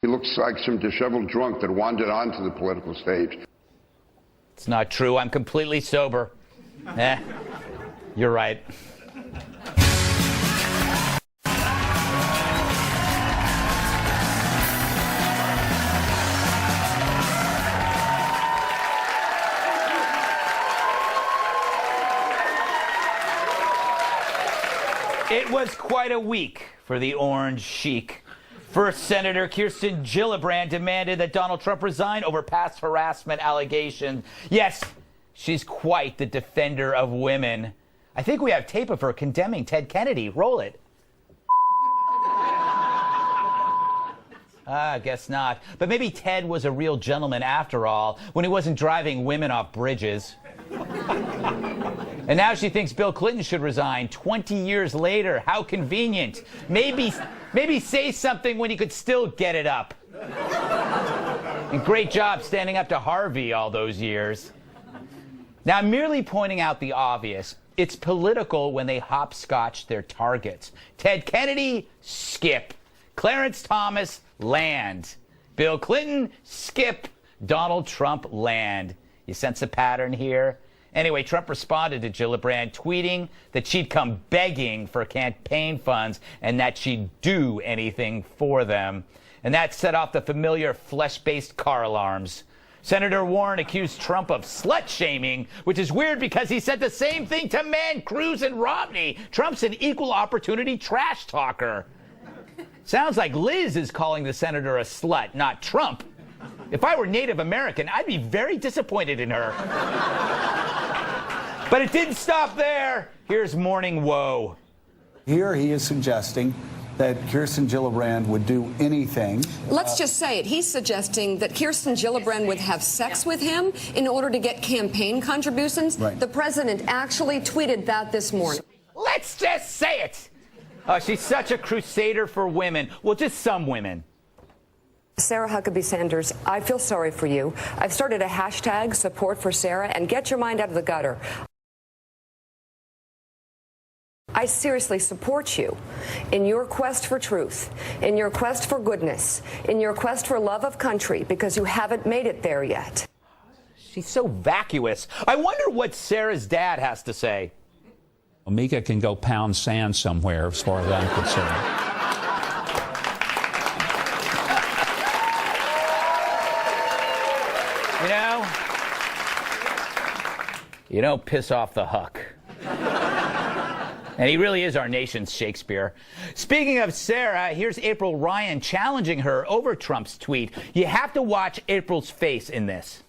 He looks like some disheveled drunk that wandered onto the political stage. It's not true. I'm completely sober. You're right. It was quite a week for the orange chic. First, Senator Kirsten Gillibrand demanded that Donald Trump resign over past harassment allegations. Yes, she's quite the defender of women. I think we have tape of her condemning Ted Kennedy. Roll it. I guess not. But maybe Ted was a real gentleman after all, when he wasn't driving women off bridges. And now she thinks Bill Clinton should resign 20 years later. How convenient. Maybe say something when you could still get it up. And great job standing up to Harvey all those years. Now, I'm merely pointing out the obvious. It's political when they hopscotch their targets. Ted Kennedy, skip. Clarence Thomas, land. Bill Clinton, skip. Donald Trump, land. You sense a pattern here? Anyway, Trump responded to Gillibrand, tweeting that she'd come begging for campaign funds and that she'd do anything for them. And that set off the familiar flesh-based car alarms. Senator Warren accused Trump of slut-shaming, which is weird because he said the same thing to Mann, Cruz, and Romney. Trump's an equal opportunity trash talker. Sounds like Liz is calling the senator a slut, not Trump. If I were Native American, I'd be very disappointed in her. But it didn't stop there. Here's Morning Woe. Here he is suggesting that Kirsten Gillibrand would do anything. Let's just say it. He's suggesting that Kirsten Gillibrand would have sex with him in order to get campaign contributions. Right. The president actually tweeted that this morning. Let's just say it. Oh, she's such a crusader for women. Well, just some women. Sarah Huckabee Sanders, I feel sorry for you. I've started a hashtag support for Sarah, and get your mind out of the gutter. I seriously support you in your quest for truth, in your quest for goodness, in your quest for love of country, because you haven't made it there yet. She's so vacuous. I wonder what Sarah's dad has to say. Mika can go pound sand somewhere, as far as I'm concerned. You don't piss off the Huck. And he really is our nation's Shakespeare. Speaking of Sarah, here's April Ryan challenging her over Trump's tweet. You have to watch April's face in this.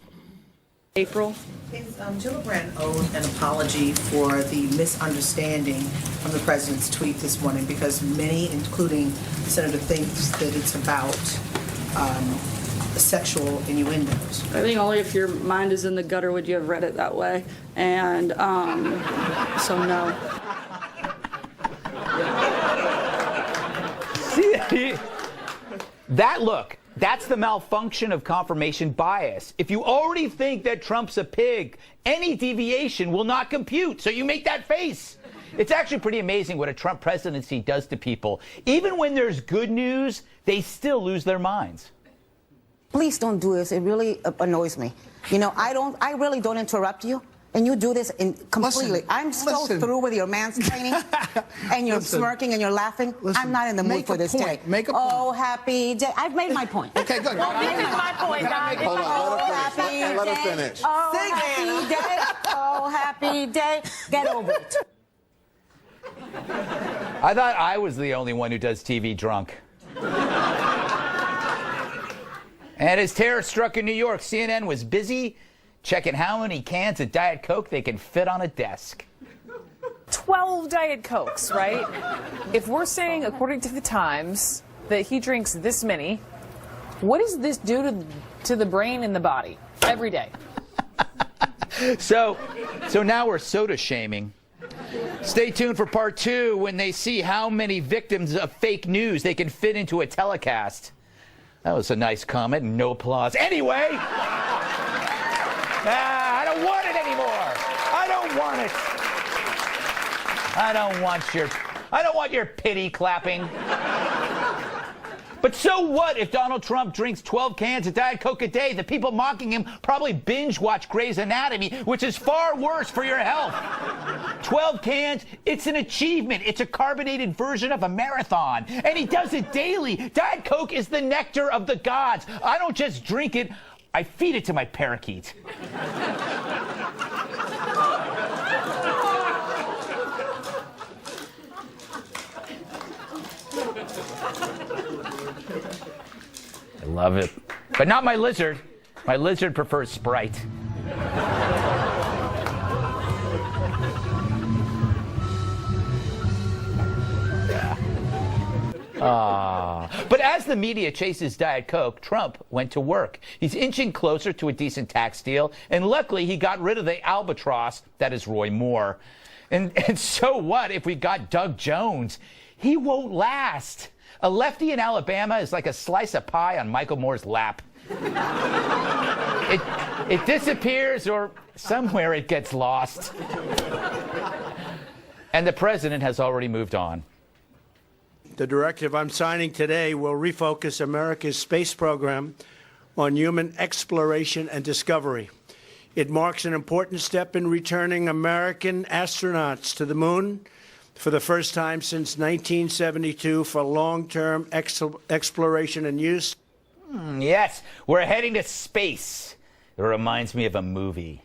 April? Gillibrand owed an apology for the misunderstanding from the president's tweet this morning because many, including the senator, thinks that it's about sexual innuendos. I think only if your mind is in the gutter would you have read it that way. And so no. See, that's the malfunction of confirmation bias. If you already think that Trump's a pig, any deviation will not compute, so you make that face. It's actually pretty amazing what a Trump presidency does to people. Even when there's good news, they still lose their minds. Please don't do this. It really annoys me. You know, I really don't interrupt you. And you do this completely. Listen, I'm so through with your mansplaining, and you're smirking and you're laughing. I'm not in the mood for this today. Make a point. Oh, happy day. I've made my point. Okay, good. Well, this is my point, guys. Hold on, Let her finish. Oh, happy day. Oh, happy day. Get over it. I thought I was the only one who does TV drunk. And as terror struck in New York, CNN was busy checking how many cans of Diet Coke they can fit on a desk. 12 Diet Cokes, right? If we're saying, according to the Times, that he drinks this many, what does this do to the brain and the body every day? So now we're soda shaming. Stay tuned for part 2 when they see how many victims of fake news they can fit into a telecast. That was a nice comment. No applause. Anyway, I don't want it anymore. I don't want it. I don't want your pity clapping. But so what if Donald Trump drinks 12 cans of Diet Coke a day? The people mocking him probably binge watch Grey's Anatomy, which is far worse for your health. 12 cans, it's an achievement. It's a carbonated version of a marathon. And he does it daily. Diet Coke is the nectar of the gods. I don't just drink it, I feed it to my parakeet. I love it. But not my lizard. My lizard prefers Sprite. But as the media chases Diet Coke, Trump went to work. He's inching closer to a decent tax deal, and luckily he got rid of the albatross that is Roy Moore. And so what if we got Doug Jones? He won't last. A lefty in Alabama is like a slice of pie on Michael Moore's lap. It disappears, or somewhere it gets lost. And the president has already moved on. The directive I'm signing today will refocus America's space program on human exploration and discovery. It marks an important step in returning American astronauts to the moon for the first time since 1972 for long-term exploration and use. Yes, we're heading to space. It reminds me of a movie.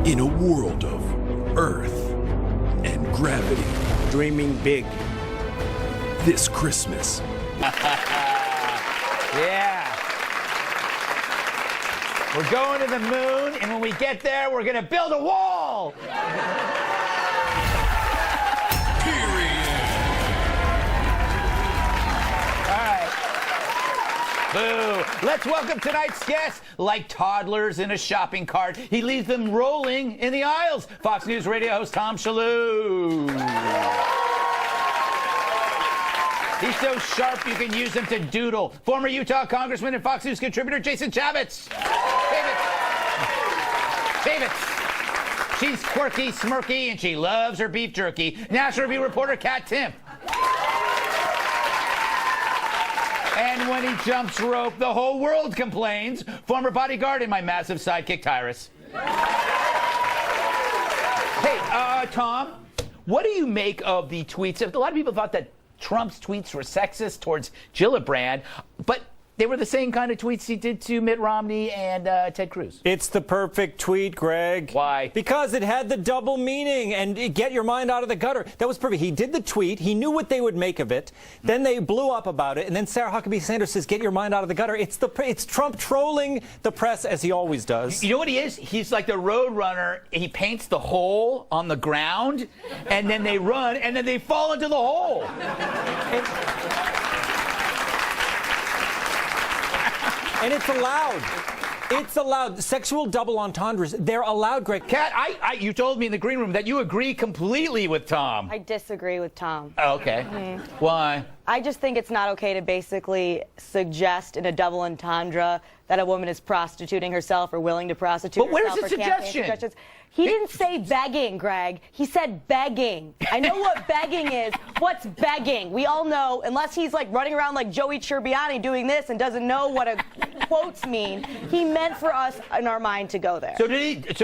In a world of Earth and gravity. Dreaming big. This Christmas. Yeah. We're going to the moon, and when we get there, we're going to build a wall. Boo. Let's welcome tonight's guest. Like toddlers in a shopping cart, he leaves them rolling in the aisles. Fox News radio host Tom Shalhoub. He's so sharp you can use him to doodle. Former Utah Congressman and Fox News contributor Jason Chaffetz. Chaffetz. She's quirky, smirky, and she loves her beef jerky. National Review reporter Kat Timpf. And when he jumps rope, the whole world complains. Former bodyguard and my massive sidekick, Tyrus. Hey, Tom, what do you make of the tweets? A lot of people thought that Trump's tweets were sexist towards Gillibrand, but they were the same kind of tweets he did to Mitt Romney and Ted Cruz. It's the perfect tweet, Greg. Why? Because it had the double meaning and get your mind out of the gutter. That was perfect. He did the tweet. He knew what they would make of it. Then they blew up about it. And then Sarah Huckabee Sanders says, get your mind out of the gutter. It's Trump trolling the press as he always does. You know what he is? He's like the road runner. He paints the hole on the ground, and then they run, and then they fall into the hole. And it's allowed. It's allowed. Sexual double entendres, they're allowed, Greg. Kat, you told me in the green room that you agree completely with Tom. I disagree with Tom. Oh, okay. Why? I just think it's not okay to basically suggest in a double entendre that a woman is prostituting herself or willing to prostitute herself. But where's the suggestion? He didn't say begging, Greg. He said begging. I know what begging is. What's begging? We all know, unless he's like running around like Joey Tribbiani doing this and doesn't know what a quotes mean, he meant for us in our mind to go there. So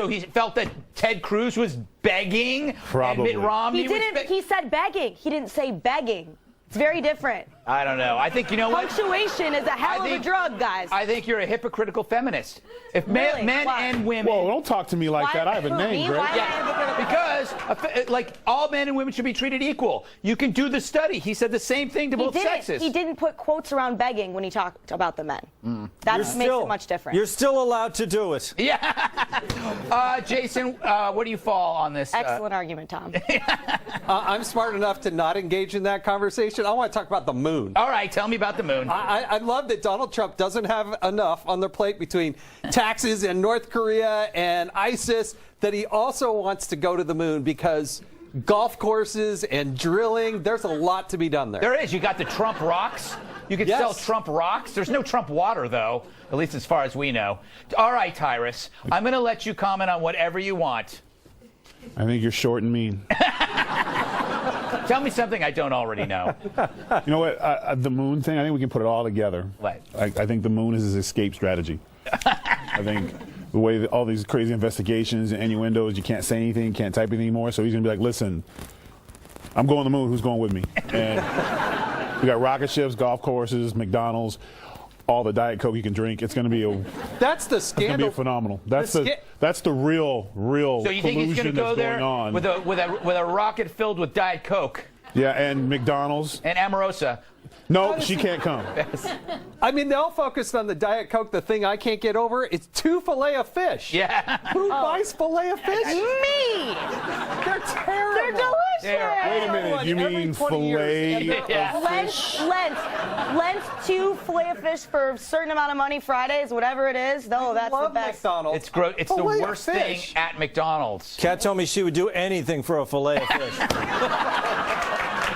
he felt that Ted Cruz was begging? Probably. And Mitt Romney He said begging. He didn't say begging. It's very different. I don't know. I think, you know what? Punctuation is a hell of a drug, guys. I think you're a hypocritical feminist. If men and women... Whoa, don't talk to me like that. I have a name, Greg. Because, like, all men and women should be treated equal. You can do the study. He said the same thing to both sexes. He didn't put quotes around begging when he talked about the men. That makes it much different. You're still allowed to do it. Yeah. Jason, where do you fall on this? Excellent argument, Tom. I'm smart enough to not engage in that conversation. I want to talk about the moon. All right, tell me about the moon. I love that Donald Trump doesn't have enough on their plate between taxes and North Korea and ISIS that he also wants to go to the moon because golf courses and drilling, there's a lot to be done there. There is. You got the Trump rocks. You can sell Trump rocks. There's no Trump water, though, at least as far as we know. All right, Tyrus, I'm going to let you comment on whatever you want. I think you're short and mean. Tell me something I don't already know. You know what? The moon thing, I think we can put it all together. What? I think the moon is his escape strategy. I think the way that all these crazy investigations and innuendos, you can't say anything, can't type anything anymore. So he's going to be like, listen, I'm going to the moon. Who's going with me? And we got rocket ships, golf courses, McDonald's, all the Diet Coke you can drink. It's going to be That's the scandal. It's going to be phenomenal. That's the real So you think he's collusion going to go that's there going on. with a rocket filled with Diet Coke? Yeah, and McDonald's. And Omarosa. No, she can't come. I mean, they all focused on the Diet Coke. The thing I can't get over, it's 2 Filet-O-Fish. Yeah. Who buys Filet-O-Fish? Me! They're terrible. They're delicious! Wait a minute, you mean filet? Lent 2 Filet-O-Fish for a certain amount of money Fridays, whatever it is. No, that's the best. McDonald's. It's gross. It's the worst thing at McDonald's. Kat told me she would do anything for a fillet of fish.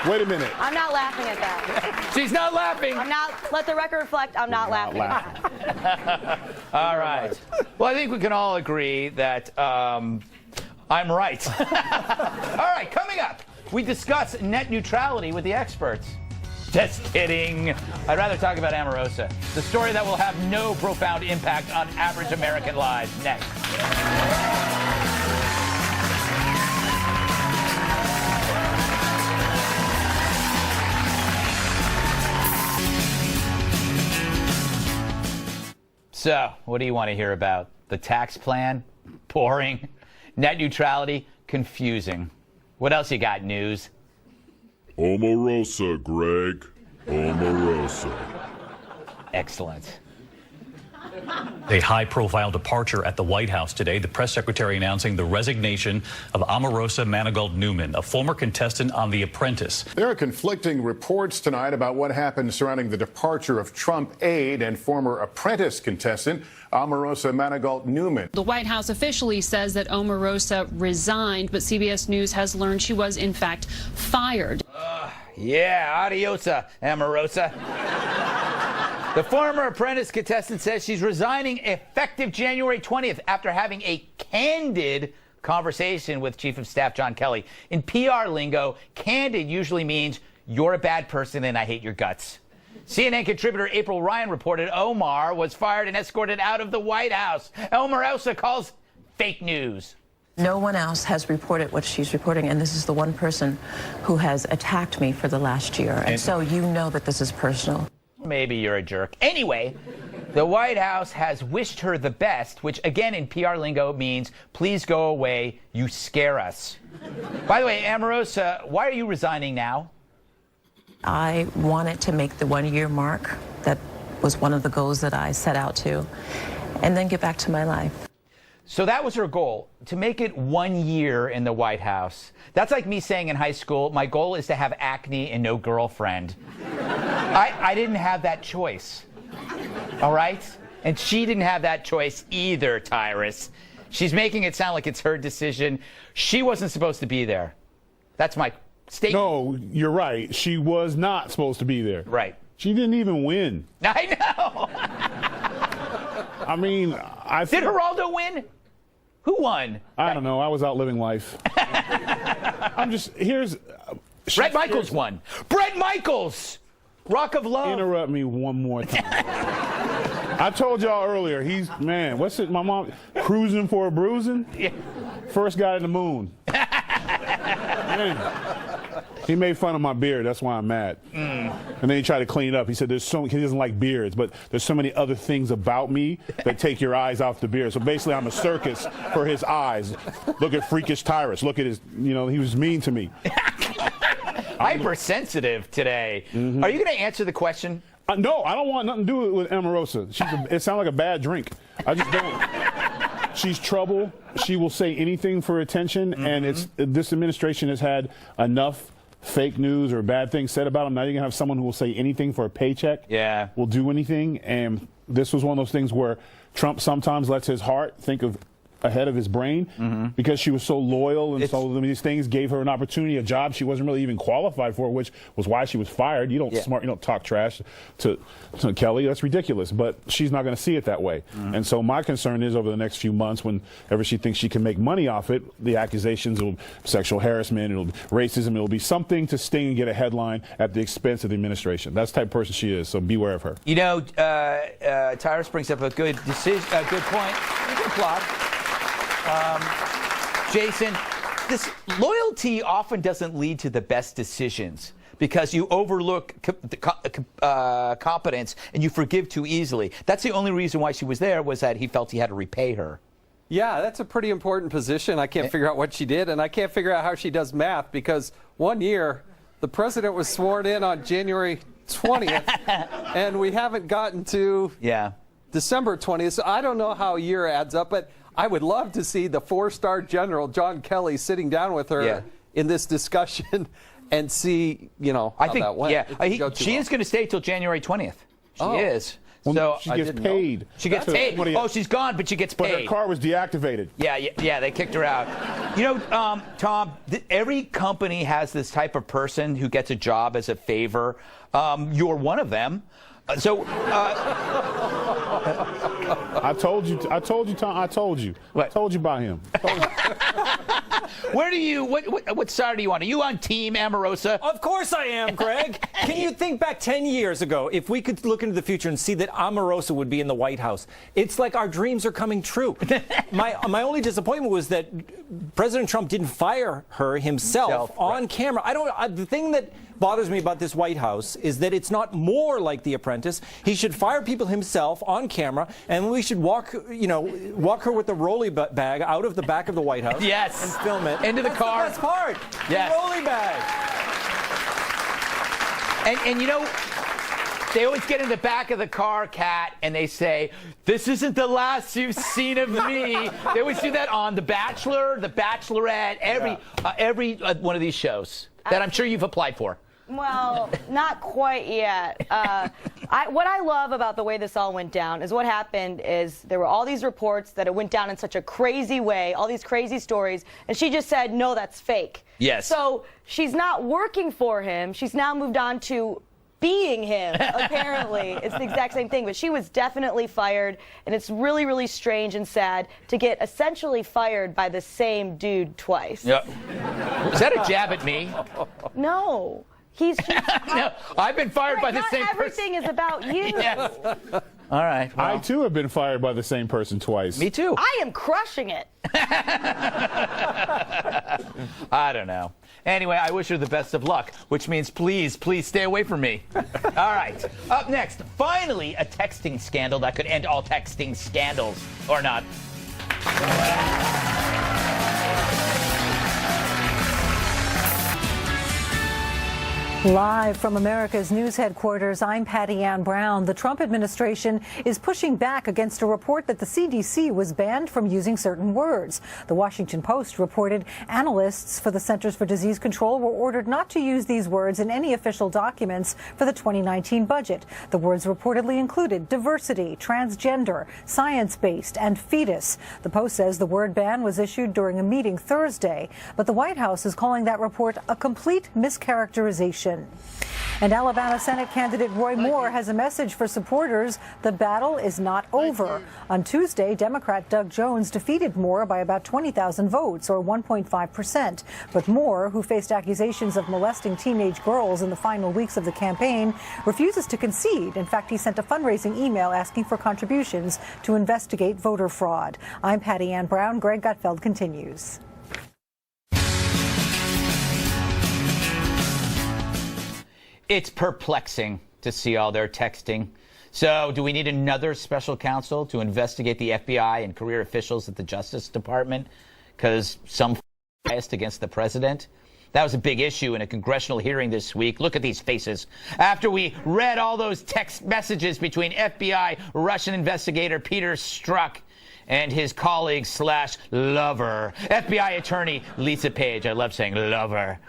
Wait a minute. I'm not laughing at that. She's not laughing. I'm not. Let the record reflect. I'm not laughing at that. All right. Well, I think we can all agree that I'm right. All right, coming up, we discuss net neutrality with the experts. Just kidding. I'd rather talk about Omarosa, the story that will have no profound impact on average American lives. Next. So, what do you want to hear about? The tax plan? Boring. Net neutrality? Confusing. What else you got, news? Omarosa, Greg. Omarosa. Excellent. A high-profile departure at the White House today. The press secretary announcing the resignation of Omarosa Manigault-Newman, a former contestant on The Apprentice. There are conflicting reports tonight about what happened surrounding the departure of Trump aide and former Apprentice contestant Omarosa Manigault-Newman. The White House officially says that Omarosa resigned, but CBS News has learned she was, in fact, fired. Yeah, adiosa, Omarosa. The former Apprentice contestant says she's resigning effective January 20th after having a candid conversation with Chief of Staff John Kelly. In PR lingo, candid usually means you're a bad person and I hate your guts. CNN contributor April Ryan reported Omar was fired and escorted out of the White House. Omarosa calls fake news. No one else has reported what she's reporting, and this is the one person who has attacked me for the last year. And so you know that this is personal. Maybe you're a jerk. Anyway, the White House has wished her the best, which again in PR lingo means please go away, you scare us. By the way, Omarosa, why are you resigning now? I wanted to make the 1-year mark. That was one of the goals that I set out to, and then get back to my life. So that was her goal, to make it 1 year in the White House. That's like me saying in high school, my goal is to have acne and no girlfriend. I didn't have that choice, all right? And she didn't have that choice either, Tyrus. She's making it sound like it's her decision. She wasn't supposed to be there. That's my statement. No, you're right. She was not supposed to be there. Right. She didn't even win. I know. I mean, Did Geraldo win? Who won? I don't know. I was out living life. Bret Michaels won. Bret Michaels! Rock of Love. Interrupt me one more time. I told y'all earlier, what's it, my mom, cruising for a bruising? Yeah. First guy to the moon. Man. He made fun of my beard, that's why I'm mad. And then he tried to clean it up. He said he doesn't like beards, but there's so many other things about me that take your eyes off the beard. So basically I'm a circus for his eyes. Look at freakish Tyrus. Look at his, he was mean to me. Hypersensitive today. Mm-hmm. Are you going to answer the question? No, I don't want nothing to do with Omarosa. It sounds like a bad drink. I just don't. She's trouble. She will say anything for attention, and this administration has had enough fake news or bad things said about them. Now you're going to have someone who will say anything for a paycheck. Yeah. Will do anything, and this was one of those things where Trump sometimes lets his heart think of ahead of his brain because she was so loyal and so these things gave her an opportunity, a job she wasn't really even qualified for, which was why she was fired. You don't talk trash to Kelly. That's ridiculous. But she's not going to see it that way. And so my concern is over the next few months, whenever she thinks she can make money off it, the accusations of sexual harassment, it'll be racism, it'll be something to sting and get a headline at the expense of the administration. That's the type of person she is. So beware of her. You know, Tyrus brings up a good decision, a good point. You can applaud. Jason, this loyalty often doesn't lead to the best decisions because you overlook competence and you forgive too easily. That's the only reason why she was there, was that he felt he had to repay her. Yeah, that's a pretty important position. I can't figure out what she did, and I can't figure out how she does math because one year the president was sworn in on January 20th, and we haven't gotten to December 20th, so I don't know how a year adds up, but I would love to see the 4-star general, John Kelly, sitting down with her in this discussion and see, how that went. She is going to stay till January 20th. She is. Well, so she gets paid. She gets paid. Oh, she's gone, but she gets paid. But her car was deactivated. Yeah, they kicked her out. You know, Tom, every company has this type of person who gets a job as a favor. You're one of them. I told you, Tom. I told you. What? Told you about him. Where do you? What side are you on? Are you on Team Omarosa? Of course I am, Greg. Can you think back 10 years ago, if we could look into the future and see that Omarosa would be in the White House? It's like our dreams are coming true. My only disappointment was that President Trump didn't fire her himself on camera. The thing that bothers me about this White House is that it's not more like The Apprentice. He should fire people himself on camera, and we should walk her with the rolly bag out of the back of the White House. Yes. And film it. Into the car. That's the best part. Yes. The rolly bag. And they always get in the back of the car, Kat, and they say, "This isn't the last you've seen of me." They always do that on The Bachelor, The Bachelorette, every one of these shows that I'm sure you've applied for. Well, not quite yet. What I love about the way this all went down is what happened is there were all these reports that it went down in such a crazy way, all these crazy stories, and she just said, no, that's fake. Yes. So she's not working for him. She's now moved on to being him, apparently. It's the exact same thing, but she was definitely fired, and it's really, really strange and sad to get essentially fired by the same dude twice. Yep. Is that a jab at me? No. No, I've been fired by the same person. Everything is about you. Yes. All right. Well. I, too, have been fired by the same person twice. Me, too. I am crushing it. I don't know. Anyway, I wish her the best of luck, which means please stay away from me. All right. Up next, finally, a texting scandal that could end all texting scandals, or not. Live from America's news headquarters, I'm Patty Ann Brown. The Trump administration is pushing back against a report that the CDC was banned from using certain words. The Washington Post reported analysts for the Centers for Disease Control were ordered not to use these words in any official documents for the 2019 budget. The words reportedly included diversity, transgender, science-based, and fetus. The Post says the word ban was issued during a meeting Thursday, but the White House is calling that report a complete mischaracterization. And Alabama Senate candidate Roy Moore has a message for supporters. The battle is not over. On Tuesday, Democrat Doug Jones defeated Moore by about 20,000 votes, or 1.5%. But Moore, who faced accusations of molesting teenage girls in the final weeks of the campaign, refuses to concede. In fact, he sent a fundraising email asking for contributions to investigate voter fraud. I'm Patty Ann Brown. Greg Gutfeld continues. It's perplexing to see all their texting. So, do we need another special counsel to investigate the FBI and career officials at the Justice Department? Because some biased against the president? That was a big issue in a congressional hearing this week. Look at these faces. After we read all those text messages between FBI Russian investigator Peter Strzok and his colleague / lover, FBI attorney Lisa Page. I love saying lover.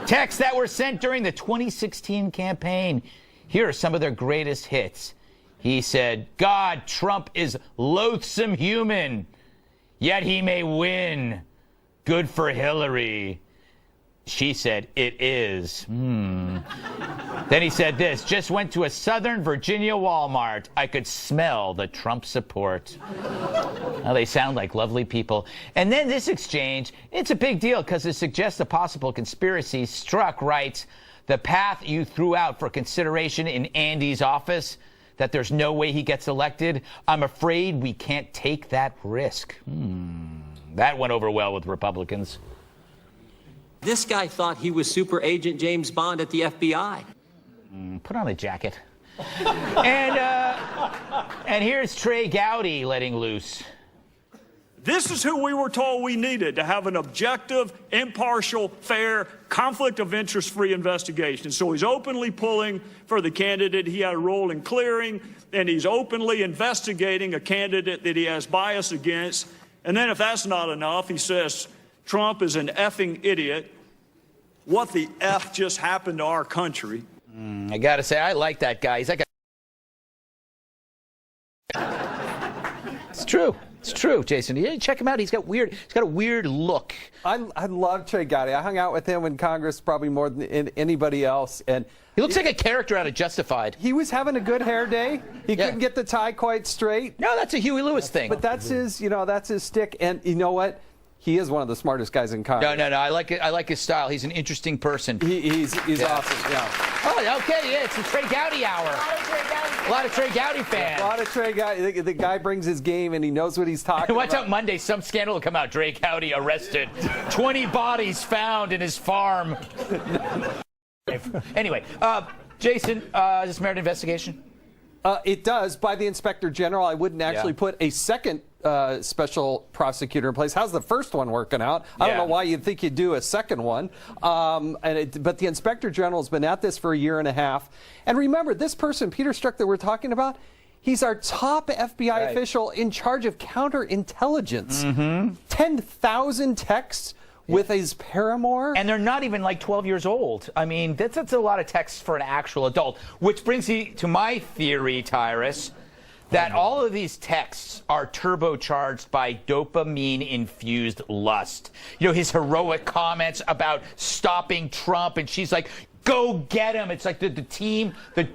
Texts that were sent during the 2016 campaign. Here are some of their greatest hits. He said, "God, Trump is loathsome human." Yet he may win. Good for Hillary. She said, it is. Then he said this, just went to a Southern Virginia Walmart. I could smell the Trump support. Well, they sound like lovely people. And then this exchange, it's a big deal because it suggests a possible conspiracy. Strzok writes, the path you threw out for consideration in Andy's office, that there's no way he gets elected, I'm afraid we can't take that risk. That went over well with Republicans. This guy thought he was Super Agent James Bond at the FBI. Put on a jacket. And here's Trey Gowdy letting loose. This is who we were told we needed to have an objective, impartial, fair, conflict of interest-free investigation. So he's openly pulling for the candidate he had a role in clearing, and he's openly investigating a candidate that he has bias against. And then if that's not enough, he says Trump is an effing idiot. What the F just happened to our country? I got to say, I like that guy. He's like It's true. It's true, Jason. You check him out. He's got a weird look. I love Trey Gowdy. I hung out with him in Congress probably more than anybody else. And he looks like a character out of Justified. He was having a good hair day. He couldn't get the tie quite straight. No, that's a Huey Lewis thing. But that's his, that's his stick. And you know what? He is one of the smartest guys in Congress. No. I like it. I like his style. He's an interesting person. He's awesome. Yeah. Oh, okay. Yeah, it's the Trey Gowdy hour. A lot of Trey Gowdy fans. A lot of Trey Gowdy. The guy brings his game and he knows what he's talking Watch about. out Monday, some scandal will come out. Trey Gowdy arrested. 20 bodies found in his farm. Anyway, Jason, is this merit investigation? It does. By the Inspector General. I wouldn't actually put a second special prosecutor in place. How's the first one working out? I don't know why you'd think you'd do a second one. But the Inspector General has been at this for a year and a half. And remember, this person, Peter Strzok, that we're talking about, he's our top FBI official in charge of counterintelligence. 10,000 texts with his paramour. And they're not even like 12 years old. I mean, that's a lot of texts for an actual adult. Which brings me to my theory, Tyrus, that all of these texts are turbocharged by dopamine-infused lust. You know, his heroic comments about stopping Trump, and she's like, go get him. It's like the team, the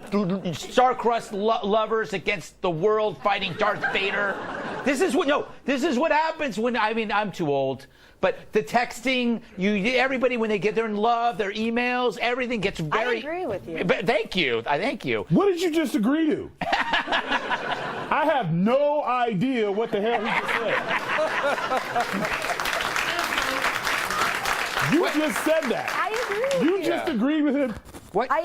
star-crossed lovers against the world fighting Darth Vader. This is what happens when, I'm too old. But the texting, everybody, when they get there in love, their emails, everything gets very... I agree with you. But thank you. Thank you. What did you just agree to? I have no idea what the hell he just said. You just said that. I agree. You just agreed with him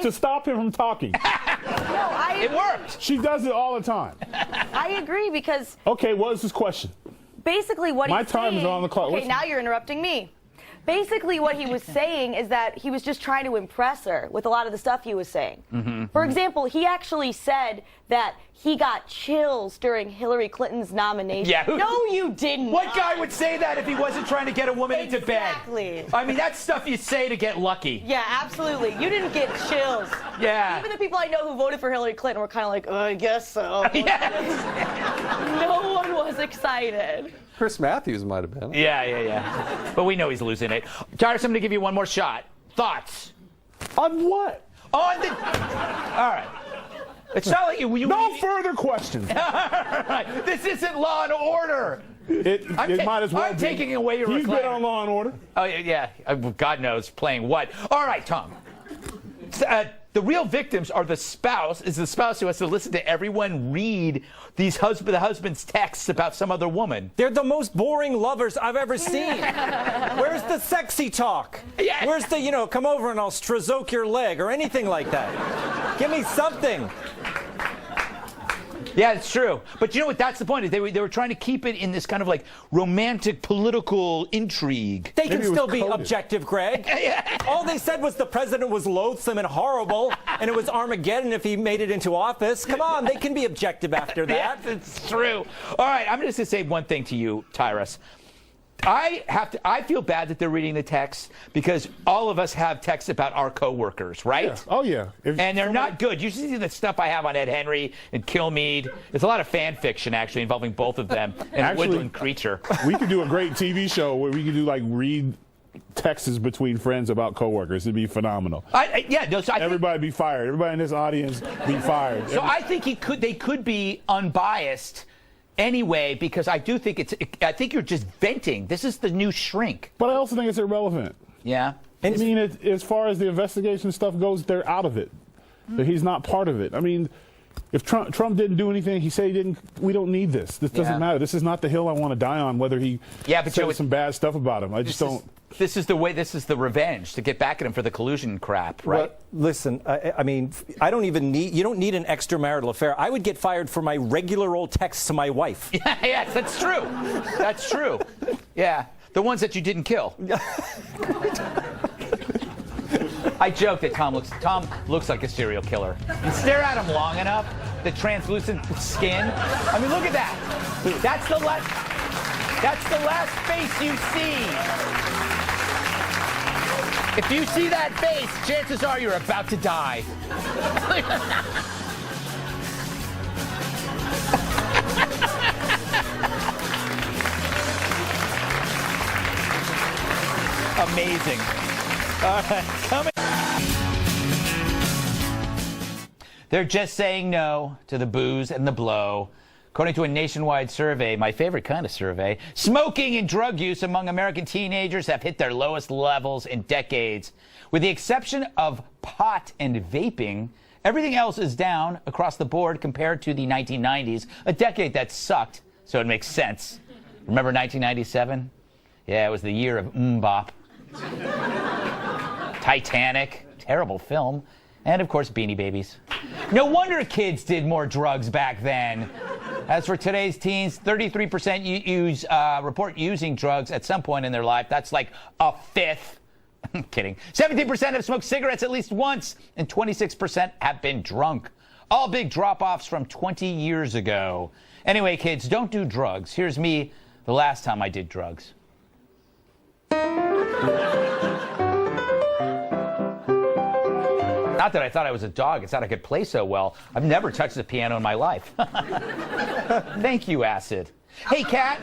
to stop him from talking. It worked. She does it all the time. I agree because... Okay, what is his question? Basically what My he's time saying, is on the clock. Okay, now you're interrupting me. Basically what he was saying is that he was just trying to impress her with a lot of the stuff he was saying. For example, he actually said that he got chills during Hillary Clinton's nomination. Yeah. No, you didn't. What guy would say that if he wasn't trying to get a woman into bed? Exactly. I mean, that's stuff you say to get lucky. Yeah, absolutely. You didn't get chills. Yeah. Even the people I know who voted for Hillary Clinton were kind of like, I guess so. No one was excited. Chris Matthews might have been. Yeah. But we know he's losing it. Tyrus, I'm going to give you one more shot. Thoughts? On what? On the... All right. It's not like you no further questions. All right. This isn't Law and Order. It might as well I'm be. taking away your He's recliner. been on Law and Order. Oh, yeah. God knows playing what. All right, Tom. The real victims are the spouse who has to listen to everyone read the husband's texts about some other woman. They're the most boring lovers I've ever seen. Where's the sexy talk? Yeah. Where's the, come over and I'll stroke your leg or anything like that? Give me something. Yeah, it's true. But you know what? That's the point. They were trying to keep it in this kind of like romantic political intrigue. They can still be objective, Greg. All they said was the president was loathsome and horrible, and it was Armageddon if he made it into office. Come on, they can be objective after that. Yes, it's true. All right, I'm just going to say one thing to you, Tyrus. I feel bad that they're reading the text because all of us have texts about our coworkers, right? Yeah. Oh, yeah. And they're not good. You see the stuff I have on Ed Henry and Kilmeade. There's a lot of fan fiction, actually, involving both of them and Actually, Woodland Creature. We could do a great TV show where we could do, like, read texts between friends about coworkers. It'd be phenomenal. Everybody be fired. Everybody in this audience be fired. So I think they could be unbiased anyway, because I do think I think you're just venting. This is the new shrink. But I also think it's irrelevant. Yeah. I mean, as far as the investigation stuff goes, they're out of it. He's not part of it. I mean, if Trump didn't do anything, he said he didn't. We don't need this. This doesn't matter. This is not the hill I want to die on. Whether he said some bad stuff about him, I just don't. This is the way. This is the revenge to get back at him for the collusion crap, right? Well, listen, I mean, I don't even need. You don't need an extramarital affair. I would get fired for my regular old texts to my wife. Yes, that's true. That's true. Yeah, the ones that you didn't kill. I joke that Tom looks like a serial killer. And stare at him long enough, the translucent skin. I mean, look at that. That's the last face you see. If you see that face, chances are you're about to die. Amazing. All right, coming. They're just saying no to the booze and the blow. According to a nationwide survey, my favorite kind of survey, smoking and drug use among American teenagers have hit their lowest levels in decades. With the exception of pot and vaping, everything else is down across the board compared to the 1990s, a decade that sucked, so it makes sense. Remember 1997? Yeah, it was the year of Bop. Titanic, terrible film. And, of course, Beanie Babies. No wonder kids did more drugs back then. As for today's teens, 33% report using drugs at some point in their life. That's like a fifth. I'm kidding. 17% have smoked cigarettes at least once, and 26% have been drunk. All big drop-offs from 20 years ago. Anyway, kids, don't do drugs. Here's me the last time I did drugs. Not that I thought I was a dog. It's not I could play so well. I've never touched a piano in my life. Thank you, Acid. Hey, Kat.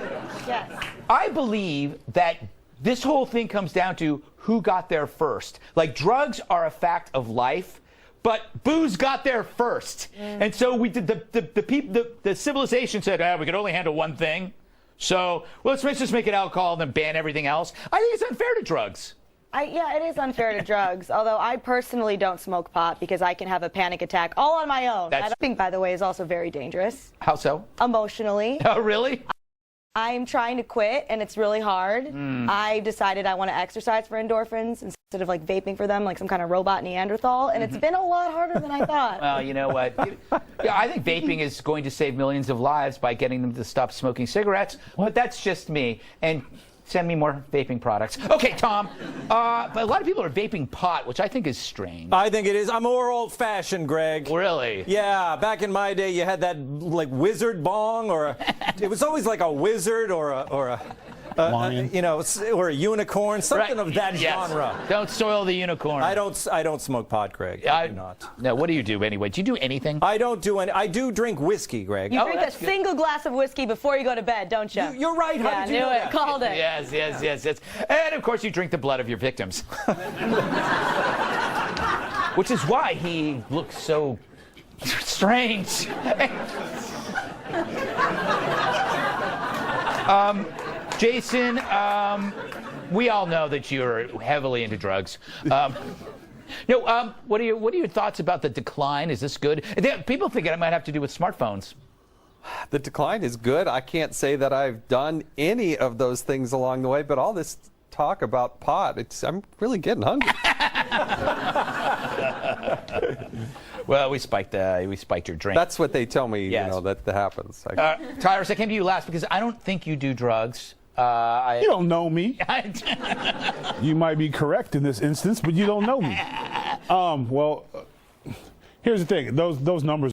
Yes. I believe that this whole thing comes down to who got there first. Like, drugs are a fact of life, but booze got there first. And so we did the civilization said, we could only handle one thing. So let's just make it alcohol and then ban everything else. I think it's unfair to drugs. Yeah, it is unfair to drugs, although I personally don't smoke pot because I can have a panic attack all on my own. I think, by the way, is also very dangerous. How so? Emotionally. Oh, really? I'm trying to quit, and it's really hard. I decided I want to exercise for endorphins instead of, like, vaping for them like some kind of robot Neanderthal, and it's been a lot harder than I thought. Well, you know what? Yeah, I think vaping is going to save millions of lives by getting them to stop smoking cigarettes, but that's just me. And send me more vaping products. Okay, Tom. But a lot of people are vaping pot, which I think is strange. I think it is. I'm more old-fashioned, Greg. Really? Yeah. Back in my day, you had that like wizard bong, it was always like a wizard or a or a unicorn, something of that genre. Don't soil the unicorn. I don't smoke pot, Greg. I do not. No. What do you do anyway? Do you do anything? I don't do any. I do drink whiskey, Greg. You drink a single glass of whiskey before you go to bed, don't you? You're right. How did you know that? Called it. Yes. And of course, you drink the blood of your victims. Which is why he looks so strange. Jason, we all know that you're heavily into drugs. What are your thoughts about the decline? Is this good? People think it might have to do with smartphones. The decline is good. I can't say that I've done any of those things along the way, but all this talk about pot, I'm really getting hungry. Well, we spiked your drink. That's what they tell me, that happens. Tyrus, I came to you last because I don't think you do drugs. You don't know me. You might be correct in this instance, but you don't know me. Well, here's the thing. Those numbers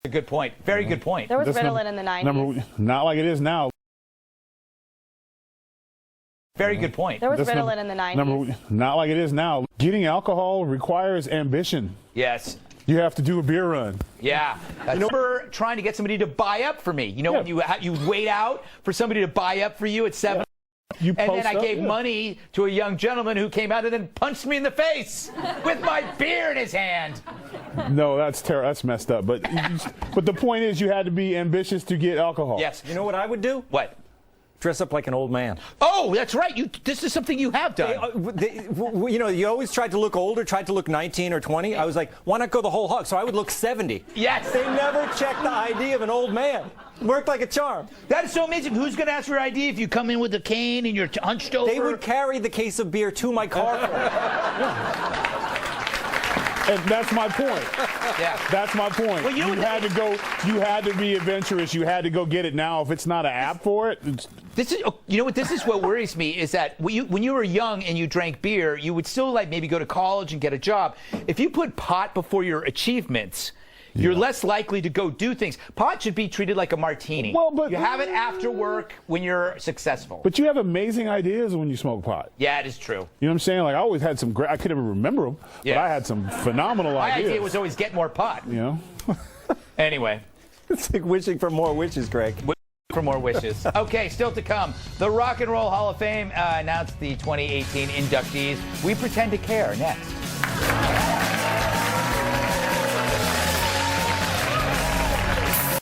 A good point. Very good point. There was That's Ritalin in the 90s. Not like it is now. Very good point. There was Ritalin in the 90s. Not like it is now. Getting alcohol requires ambition. Yes. You have to do a beer run. Yeah. I remember trying to get somebody to buy up for me. You know, when you wait out for somebody to buy up for you at 7. You and then post I up, gave money to a young gentleman who came out and then punched me in the face with my beer in his hand. No, that's terrible. That's messed up. But the point is, you had to be ambitious to get alcohol. Yes. You know what I would do? What? Dress up like an old man. Oh, that's right. This is something you have done. You know, you always tried to look older, tried to look 19 or 20. I was like, why not go the whole hog? So I would look 70. Yes. They never checked the ID of an old man. Worked like a charm. That is so amazing. Who's going to ask for your ID if you come in with a cane and you're hunched over? They would carry the case of beer to my car. And that's my point. Yeah. That's my point. Well, you had to go. You had to be adventurous. You had to go get it. Now, if it's not an app for it, this is. You know what? This is what worries me is that when you were young and you drank beer, you would still like maybe go to college and get a job. If you put pot before your achievements, you're less likely to go do things. Pot should be treated like a martini. Well, but you have it after work when you're successful. But you have amazing ideas when you smoke pot. Yeah, it is true. You know what I'm saying? Like I always had some great. I could never remember them, but I had some phenomenal My ideas. idea was always get more pot. You know. Anyway, it's like wishing for more wishes, Greg. For more wishes. Okay, still to come. The Rock and Roll Hall of Fame announced the 2018 inductees. We pretend to care next.